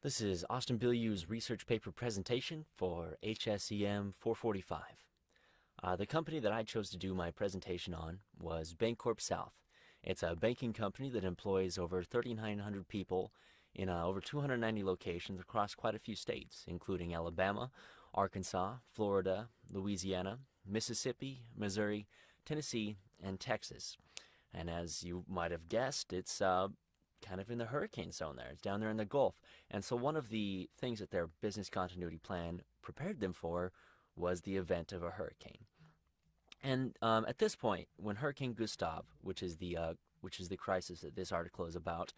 This is Austin Bilyeu's research paper presentation for HSEM 445. The company that I chose to do my presentation on was BancorpSouth. It's a banking company that employs over 3,900 people in over 290 locations across quite a few states, including Alabama, Arkansas, Florida, Louisiana, Mississippi, Missouri, Tennessee, and Texas. And as you might have guessed, it's kind of in the hurricane zone there. It's down there in the Gulf. And so one of the things that their business continuity plan prepared them for was the event of a hurricane. And at this point, when Hurricane Gustav, which is the crisis that this article is about,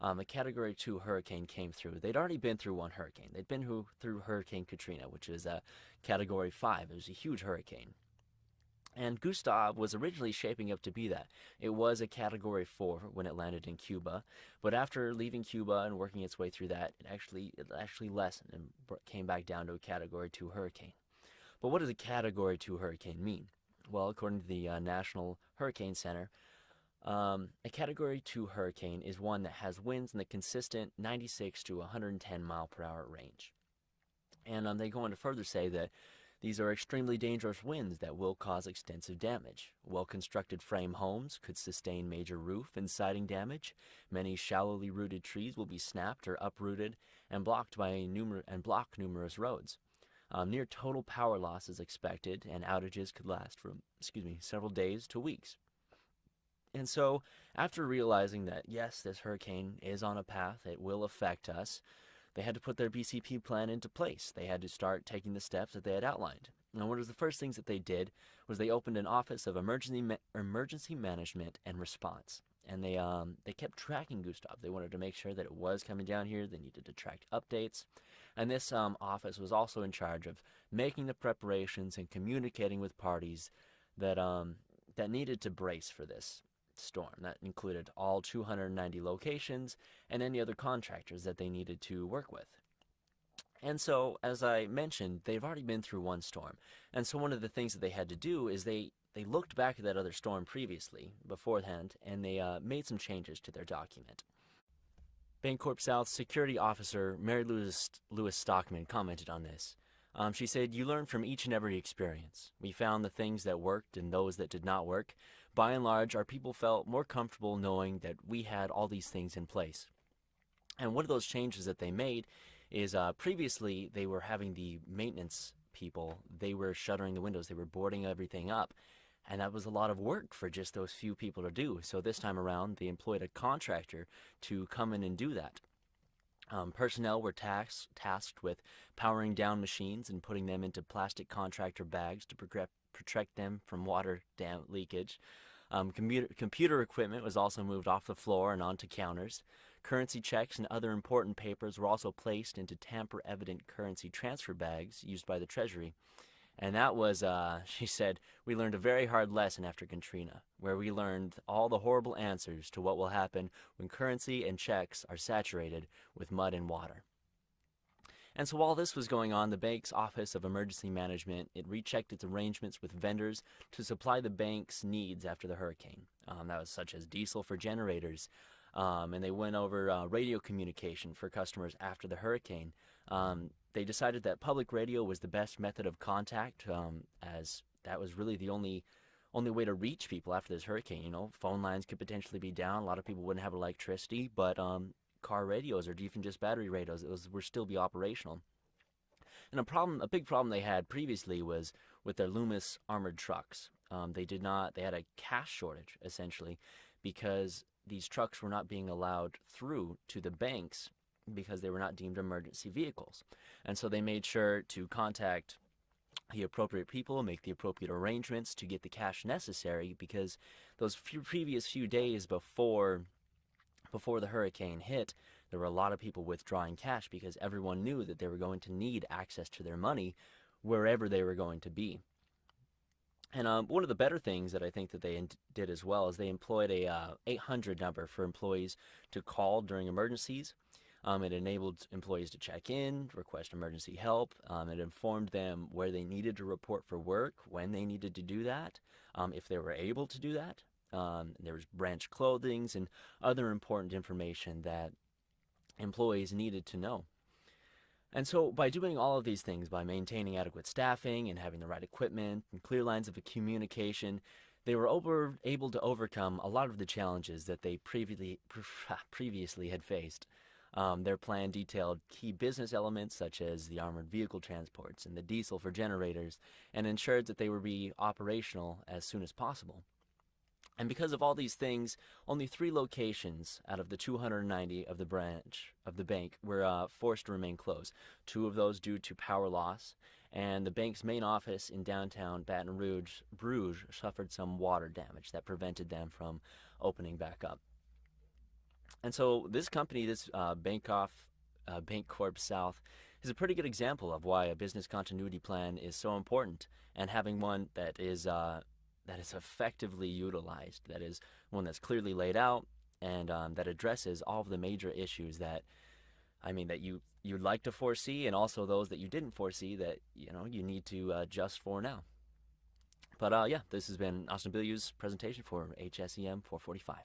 a Category 2 hurricane came through. They'd already been through one hurricane. They'd been through Hurricane Katrina, which is a Category 5. It was a huge hurricane. And Gustav was originally shaping up to be that. It was a Category 4 when it landed in Cuba, but after leaving Cuba and working its way through that, it actually lessened and came back down to a Category 2 hurricane. But what does a Category 2 hurricane mean? Well, according to the National Hurricane Center, a Category 2 hurricane is one that has winds in the consistent 96 to 110 mile per hour range. And they go on to further say that these are extremely dangerous winds that will cause extensive damage. Well-constructed frame homes could sustain major roof and siding damage. Many shallowly rooted trees will be snapped or uprooted and block numerous roads. Near total power loss is expected, and outages could last from several days to weeks. And so, after realizing that yes, this hurricane is on a path, it will affect us, they had to put their BCP plan into place. They had to start taking the steps that they had outlined. And one of the first things that they did was they opened an Office of Emergency Management and Response. And they kept tracking Gustav. They wanted to make sure that it was coming down here. They needed to track updates. And this office was also in charge of making the preparations and communicating with parties that needed to brace for this storm. That included all 290 locations and any other contractors that they needed to work with. And so, as I mentioned, they've already been through one storm. And so one of the things that they had to do is they looked back at that other storm previously, beforehand, and they made some changes to their document. BancorpSouth security officer Mary Lewis Stockman commented on this. She said, "You learn from each and every experience. We found the things that worked and those that did not work. By and large, our people felt more comfortable knowing that we had all these things in place." And one of those changes that they made is previously they were having the maintenance people, they were shuttering the windows, they were boarding everything up. And that was a lot of work for just those few people to do. So this time around, they employed a contractor to come in and do that. Personnel were tasked with powering down machines and putting them into plastic contractor bags to protect them from water leakage. Computer equipment was also moved off the floor and onto counters. Currency checks and other important papers were also placed into tamper-evident currency transfer bags used by the Treasury. And that was, she said, we learned a very hard lesson after Katrina, where we learned all the horrible answers to what will happen when currency and checks are saturated with mud and water. And so while this was going on, the bank's Office of Emergency Management, it rechecked its arrangements with vendors to supply the bank's needs after the hurricane. That was such as diesel for generators, and they went over radio communication for customers after the hurricane. They decided that public radio was the best method of contact, as that was really the only way to reach people after this hurricane. You know, phone lines could potentially be down. A lot of people wouldn't have electricity, but car radios or even just battery radios would still be operational. And a big problem they had previously was with their Loomis armored trucks. They had a cash shortage, essentially, because these trucks were not being allowed through to the banks because they were not deemed emergency vehicles. And so they made sure to contact the appropriate people, make the appropriate arrangements to get the cash necessary, because those previous few days before the hurricane hit, there were a lot of people withdrawing cash because everyone knew that they were going to need access to their money wherever they were going to be. And one of the better things that I think that they did as well is they employed a 800 number for employees to call during emergencies. It enabled employees to check in, request emergency help. It informed them where they needed to report for work, when they needed to do that, if they were able to do that. There was branch clothings and other important information that employees needed to know. And so, by doing all of these things, by maintaining adequate staffing and having the right equipment and clear lines of communication, they were able to overcome a lot of the challenges that they previously had faced. Their plan detailed key business elements such as the armored vehicle transports and the diesel for generators, and ensured that they would be operational as soon as possible. And because of all these things, only 3 locations out of the 290 of the branch of the bank were forced to remain closed. 2 of those due to power loss, and the bank's main office in downtown Baton Rouge, Bruges, suffered some water damage that prevented them from opening back up. And so this company, this BancorpSouth, is a pretty good example of why a business continuity plan is so important, and having one that is effectively utilized, that is one that's clearly laid out, and that addresses all of the major issues that you'd like to foresee, and also those that you didn't foresee that you need to adjust for now. But yeah, this has been Austin Bilyeu's presentation for HSEM 445.